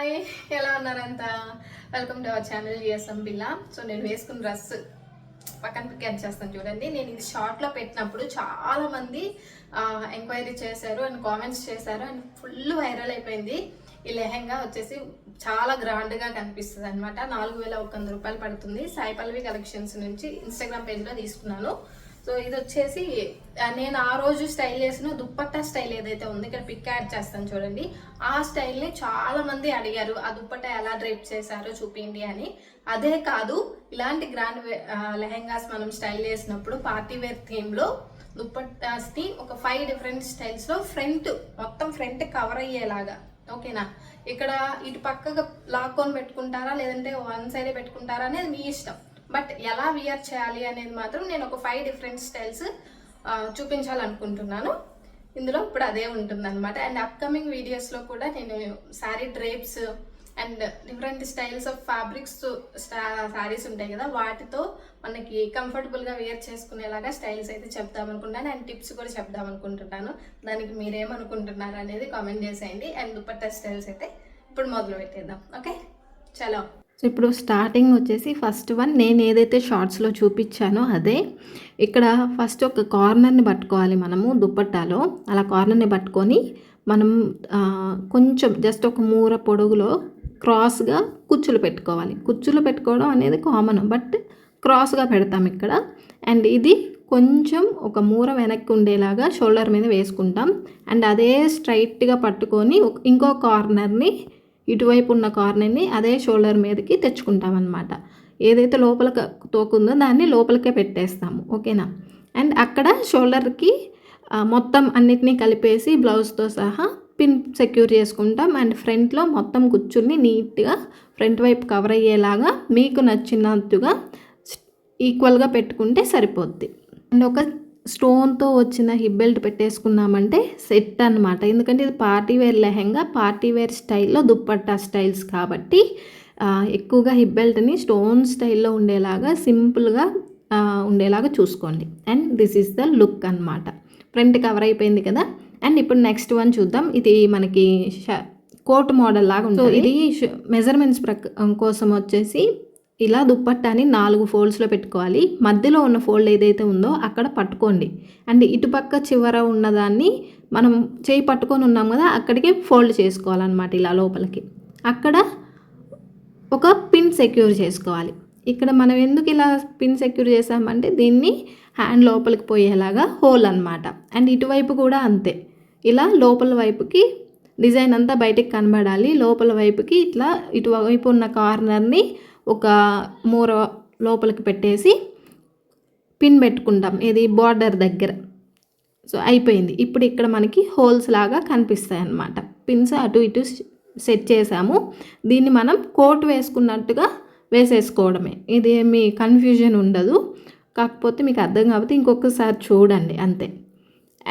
Hi, ఎలా ఉన్నారంతా? Welcome to our channel GSM Billa. So నేను వేసుకున్న డ్రెస్ పక్కన పిక్ చేస్తాను చూడండి. నేను ఇది షార్ట్లో పెట్టినప్పుడు చాలామంది ఎంక్వైరీ చేశారు అండ్ కామెంట్స్ చేశారు అండ్ ఫుల్ వైరల్ అయిపోయింది. ఈ లెహెంగా వచ్చేసి చాలా గ్రాండ్గా కనిపిస్తుంది అనమాట. 4100 రూపాయలు పడుతుంది. సాయి పల్లవి కలెక్షన్స్ నుంచి ఇన్స్టాగ్రామ్ పేజ్లో తీసుకున్నాను. సో ఇది వచ్చేసి నేను ఆ రోజు స్టైల్ చేసిన దుప్పట్టా స్టైల్ ఏదైతే ఉంది, ఇక్కడ పిక్ యాడ్ చేస్తాను చూడండి. ఆ స్టైల్ని చాలా మంది అడిగారు, ఆ దుప్పట్టా ఎలా డ్రైప్ చేశారో చూపిండి అని. అదే కాదు, ఇలాంటి గ్రాండ్ లెహెంగాస్ మనం స్టైల్ చేసినప్పుడు పార్టీ వేర్ థీమ్లో దుప్పట్టాస్ని ఒక 5 డిఫరెంట్ స్టైల్స్లో మొత్తం ఫ్రంట్ కవర్ అయ్యేలాగా, ఓకేనా? ఇక్కడ ఇటు పక్కగా లాక్కొని పెట్టుకుంటారా లేదంటే వన్ సైడే పెట్టుకుంటారా అనేది మీ ఇష్టం. బట్ ఎలా వియర్ చేయాలి అనేది మాత్రం నేను ఒక 5 డిఫరెంట్ స్టైల్స్ చూపించాలనుకుంటున్నాను. ఇందులో ఇప్పుడు అదే ఉంటుంది అనమాట. అండ్ అప్కమింగ్ వీడియోస్లో కూడా నేను sari drapes and different styles of fabrics saris ఉంటాయి కదా, వాటితో మనకి కంఫర్టబుల్గా వేర్ చేసుకునేలాగా స్టైల్స్ అయితే చెప్దామనుకుంటున్నాను. అండ్ టిప్స్ కూడా చెప్దామనుకుంటున్నాను. దానికి మీరేమనుకుంటున్నారు అనేది కామెంట్ చేసేయండి. అండ్ దుపట్టా స్టైల్స్ అయితే ఇప్పుడు మొదలు పెట్టేద్దాం. ఓకే, చలో. సో ఇప్పుడు స్టార్టింగ్ వచ్చేసి ఫస్ట్ వన్ నేను ఏదైతే షార్ట్స్లో చూపించానో అదే. ఇక్కడ ఫస్ట్ ఒక కార్నర్ని పట్టుకోవాలి మనము దుప్పట్టాలో. అలా కార్నర్ని పట్టుకొని మనం కొంచెం జస్ట్ ఒక మూర పొడుగులో క్రాస్గా కుచ్చులు పెట్టుకోవాలి. కుచ్చులు పెట్టుకోవడం అనేది కామన్, బట్ క్రాస్గా పెడతాం ఇక్కడ. అండ్ ఇది కొంచెం ఒక మూర వెనక్కి ఉండేలాగా షోల్డర్ మీద వేసుకుంటాం. అండ్ అదే స్ట్రైట్గా పట్టుకొని ఇంకో కార్నర్ని, ఇటువైపు ఉన్న కార్నర్ని అదే షోల్డర్ మీదకి తెచ్చుకుంటాం అన్నమాట. ఏదైతే లోపల తోకుందో దాన్ని లోపలికే పెట్టేస్తాము, ఓకేనా? అండ్ అక్కడ షోల్డర్కి మొత్తం అన్నిటినీ కలిపేసి బ్లౌజ్తో సహా పిన్ సెక్యూర్ చేసుకుంటాం. అండ్ ఫ్రంట్లో మొత్తం కుచ్చుల్ని నీట్గా ఫ్రంట్ వైపు కవర్ అయ్యేలాగా మీకు నచ్చినట్టుగా ఈక్వల్గా పెట్టుకుంటే సరిపోద్ది. అండ్ ఒక స్టోన్తో వచ్చిన హిప్ బెల్ట్ పెట్టేసుకున్నామంటే సెట్ అనమాట. ఎందుకంటే ఇది party wear lehenga, party wear స్టైల్లో దుప్పట్టా స్టైల్స్ కాబట్టి ఎక్కువగా హిప్ బెల్ట్ని స్టోన్ స్టైల్లో ఉండేలాగా సింపుల్గా ఉండేలాగా చూసుకోండి. And this is the look అనమాట. ఫ్రంట్ కవర్ అయిపోయింది కదా. అండ్ ఇప్పుడు నెక్స్ట్ వన్ చూద్దాం. ఇది మనకి కోట్ మోడల్ లాగా ఉంటుంది. ఇది మెజర్మెంట్స్ కోసం వచ్చేసి ఇలా దుప్పట్టాని 4 ఫోల్డ్స్లో పెట్టుకోవాలి. మధ్యలో ఉన్న ఫోల్డ్ ఏదైతే ఉందో అక్కడ పట్టుకోండి. అండ్ ఇటుపక్క చివర ఉన్నదాన్ని మనం చేయి పట్టుకొని ఉన్నాం కదా, అక్కడికి ఫోల్డ్ చేసుకోవాలన్నమాట ఇలా లోపలికి. అక్కడ ఒక పిన్ సెక్యూర్ చేసుకోవాలి. ఇక్కడ మనం ఎందుకు ఇలా పిన్ సెక్యూర్ చేసామంటే దీన్ని హ్యాండ్ లోపలికి పోయేలాగా హోల్ అనమాట. అండ్ ఇటువైపు కూడా అంతే, ఇలా లోపల వైపుకి డిజైన్ అంతా బయటికి కనబడాలి. లోపల వైపుకి ఇట్లా ఇటువైపు ఉన్న కార్నర్ని ఒక మూర లోపలికి పెట్టేసి పిన్ పెట్టుకుంటాం, ఇది బార్డర్ దగ్గర. సో అయిపోయింది. ఇప్పుడు ఇక్కడ మనకి హోల్స్ లాగా కనిపిస్తాయి అన్నమాట. పిన్స్ అటు ఇటు సెట్ చేసాము. దీన్ని మనం కోట్ వేసుకున్నట్టుగా వేసేసుకోవడమే. ఇది ఏమి కన్ఫ్యూజన్ ఉండదు. కాకపోతే మీకు అర్థం కాకపోతే ఇంకొకసారి చూడండి అంతే.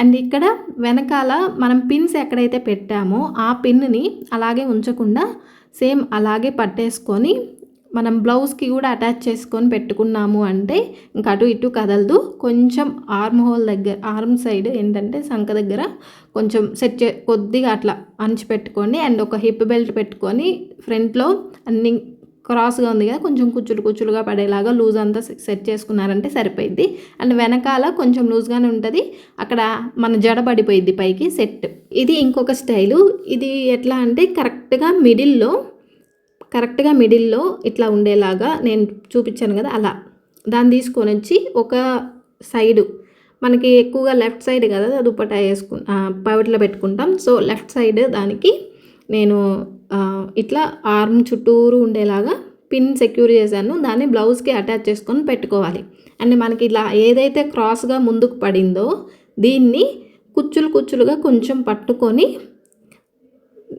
అండ్ ఇక్కడ వెనకాల మనం పిన్స్ ఎక్కడైతే పెట్టామో ఆ పిన్ని అలాగే ఉంచకుండా సేమ్ అలాగే పట్టేసుకొని మనం బ్లౌజ్కి కూడా అటాచ్ చేసుకొని పెట్టుకున్నాము అంటే ఇంకా అటు ఇటు కదలదు. కొంచెం ఆర్మ్ హోల్ దగ్గర, ఆర్మ్ సైడ్ ఏంటంటే సంక దగ్గర కొంచెం కొద్దిగా అట్లా అంచి పెట్టుకోండి. అండ్ ఒక హిప్ బెల్ట్ పెట్టుకొని ఫ్రంట్లో అన్ని క్రాస్గా ఉంది కదా, కొంచెం కుచ్చులుగా పడేలాగా లూజ్ అంతా సెట్ చేసుకున్నారంటే సరిపోయిద్ది. అండ్ వెనకాల కొంచెం లూజ్గానే ఉంటుంది, అక్కడ మన జడ పడిపోయిద్ది పైకి సెట్. ఇది ఇంకొక స్టైలు. ఇది ఎట్లా అంటే కరెక్ట్గా మిడిల్లో ఇట్లా ఉండేలాగా నేను చూపించాను కదా, అలా దాన్ని తీసుకొని వచ్చి ఒక సైడు, మనకి ఎక్కువగా లెఫ్ట్ సైడ్ కదా దుప్పట్టా పవిట్లో పెట్టుకుంటాం. సో లెఫ్ట్ సైడ్ దానికి నేను ఇట్లా ఆర్మ్ చుట్టూరు ఉండేలాగా పిన్ సెక్యూర్ చేశాను. దాన్ని బ్లౌజ్కి అటాచ్ చేసుకొని పెట్టుకోవాలి. అండ్ మనకి ఇలా ఏదైతే క్రాస్గా ముందుకు పడిందో దీన్ని కుచ్చులుగా కొంచెం పట్టుకొని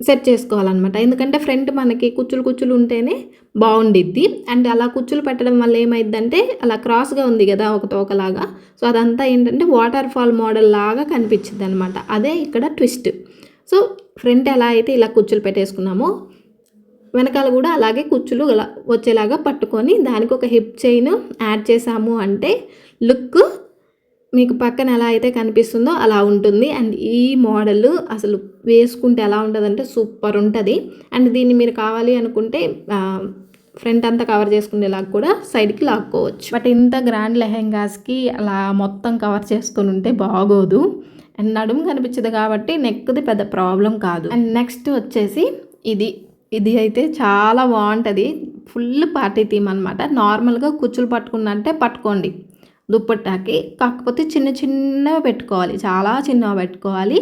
సెట్ చేసుకోవాలన్నమాట. ఎందుకంటే ఫ్రంట్ మనకి కుచ్చులు ఉంటేనే బాగుండిద్ది. అండ్ అలా కుచ్చులు పెట్టడం వల్ల ఏమైందంటే అలా క్రాస్గా ఉంది కదా ఒక తోకలాగా, సో అదంతా ఏంటంటే వాటర్ ఫాల్ మోడల్ లాగా కనిపించింది అనమాట. అదే ఇక్కడ ట్విస్ట్. సో ఫ్రంట్ ఎలా అయితే ఇలా కుచ్చులు పెట్టేసుకున్నామో వెనకాల కూడా అలాగే కుచ్చులు అలా వచ్చేలాగా పట్టుకొని దానికి ఒక హిప్ చైన్ యాడ్ చేసాము అంటే లుక్ మీకు పక్కన ఎలా అయితే కనిపిస్తుందో అలా ఉంటుంది. అండ్ ఈ మోడల్ అసలు వేసుకుంటే ఎలా ఉంటుందంటే సూపర్ ఉంటుంది. అండ్ దీన్ని మీరు కావాలి అనుకుంటే ఫ్రంట్ అంతా కవర్ చేసుకునేలాగా కూడా సైడ్కి లాక్కోవచ్చు. బట్ ఇంత గ్రాండ్ లెహెంగాస్కి అలా మొత్తం కవర్ చేసుకొని ఉంటే బాగోదు. అండ్ నడుము కనిపించదు కాబట్టి నెక్ది పెద్ద ప్రాబ్లం కాదు. అండ్ నెక్స్ట్ వచ్చేసి ఇది అయితే చాలా బాగుంటుంది. ఫుల్ పార్టీ థీమ్ అనమాట. నార్మల్గా కుచ్చులు పట్టుకున్నంటే పట్టుకోండి దుప్పట్టాకి, కాకపోతే చిన్న చిన్నవి పెట్టుకోవాలి, చాలా చిన్నవి పెట్టుకోవాలి.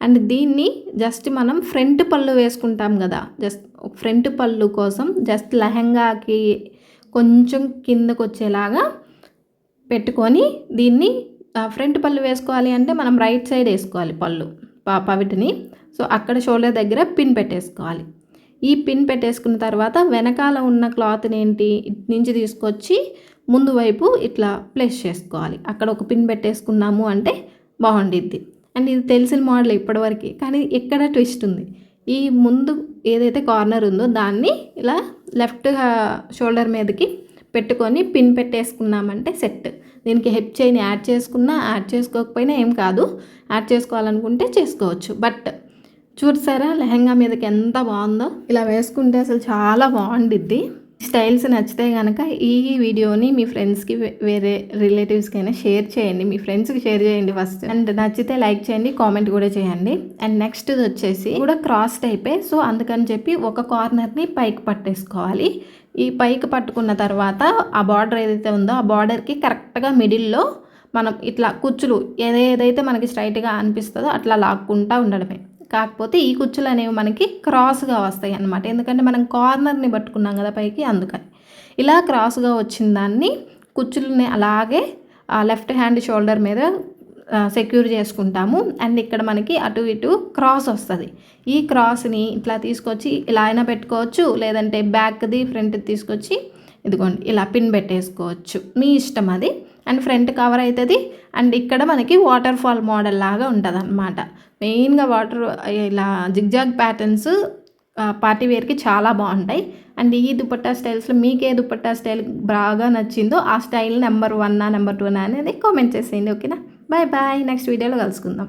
అండ్ దీన్ని జస్ట్ మనం ఫ్రంట్ పళ్ళు వేసుకుంటాం కదా, జస్ట్ ఫ్రంట్ పళ్ళు కోసం జస్ట్ లెహంగాకి కొంచెం కిందకు వచ్చేలాగా పెట్టుకొని దీన్ని ఫ్రంట్ పళ్ళు వేసుకోవాలి అంటే మనం రైట్ సైడ్ వేసుకోవాలి పళ్ళు పవిటిని. సో అక్కడ షోల్డర్ దగ్గర పిన్ పెట్టేసుకోవాలి. ఈ పిన్ పెట్టేసుకున్న తర్వాత వెనకాల ఉన్న క్లాత్ని ఇటు నుంచి తీసుకొచ్చి ముందు వైపు ఇట్లా ప్లేస్ చేసుకోవాలి. అక్కడ ఒక పిన్ పెట్టేసుకున్నాము అంటే బాగుండిద్ది. అండ్ ఇది తెలిసిన మోడల్ ఇప్పటివరకు, కానీ ఎక్కడ ట్విస్ట్ ఉంది. ఈ ముందు ఏదైతే కార్నర్ ఉందో దాన్ని ఇలా లెఫ్ట్ షోల్డర్ మీదకి పెట్టుకొని పిన్ పెట్టేసుకున్నామంటే సెట్. దీనికి హెప్ చైన్ యాడ్ చేసుకున్నా యాడ్ చేసుకోకపోయినా ఏం కాదు, యాడ్ చేసుకోవాలనుకుంటే చేసుకోవచ్చు. బట్ చూసారా లెహంగా మీదకి ఎంత బాగుందో, ఇలా వేసుకుంటే అసలు చాలా బాగుండిద్ది. స్టైల్స్ నచ్చితే కనుక ఈ వీడియోని మీ ఫ్రెండ్స్కి వేరే రిలేటివ్స్కి అయినా షేర్ చేయండి. మీ ఫ్రెండ్స్కి షేర్ చేయండి ఫస్ట్. అండ్ నచ్చితే లైక్ చేయండి, కామెంట్ కూడా చేయండి. అండ్ నెక్స్ట్ వచ్చేసి కూడా క్రాస్ టైపే. సో అందుకని చెప్పి ఒక కార్నర్ని పైకి పట్టేసుకోవాలి. ఈ పైకి పట్టుకున్న తర్వాత ఆ బార్డర్ ఏదైతే ఉందో ఆ బార్డర్కి కరెక్ట్గా మిడిల్లో మనం ఇట్లా కుచ్చులు ఏదైతే మనకి స్ట్రైట్గా అనిపిస్తుందో అట్లా లాక్కుంటూ ఉండడమే. కాకపోతే ఈ కుచ్చులు అనేవి మనకి క్రాస్గా వస్తాయి అన్నమాట, ఎందుకంటే మనం కార్నర్ని పట్టుకున్నాం కదా పైకి, అందుకని ఇలా క్రాస్గా వచ్చిన దాన్ని కుచ్చులని అలాగే లెఫ్ట్ హ్యాండ్ షోల్డర్ మీద సెక్యూర్ చేసుకుంటాము. అండ్ ఇక్కడ మనకి అటు ఇటు క్రాస్ వస్తుంది. ఈ క్రాస్ని ఇట్లా తీసుకొచ్చి ఇలా అయినా పెట్టుకోవచ్చు, లేదంటే బ్యాక్ది ఫ్రంట్ తీసుకొచ్చి ఇదిగోండి ఇలా పిన్ పెట్టేసుకోవచ్చు, మీ ఇష్టం అది. అండ్ ఫ్రంట్ కవర్ అవుతుంది. అండ్ ఇక్కడ మనకి వాటర్ ఫాల్ మోడల్ లాగా ఉంటుంది అన్నమాట. మెయిన్గా వాటర్ ఇలా జిగ్జాగ్ ప్యాటర్న్స్ పార్టీ వేర్కి చాలా బాగుంటాయి. అండ్ ఈ దుపట్టా స్టైల్స్లో మీకు ఏ దుపట్టా స్టైల్ బాగా నచ్చిందో ఆ స్టైల్ నెంబర్ 1 నెంబర్ 2 అనేది కామెంట్ చేసేయండి. ఓకేనా, బాయ్ బాయ్, నెక్స్ట్ వీడియోలో కలుసుకుందాం.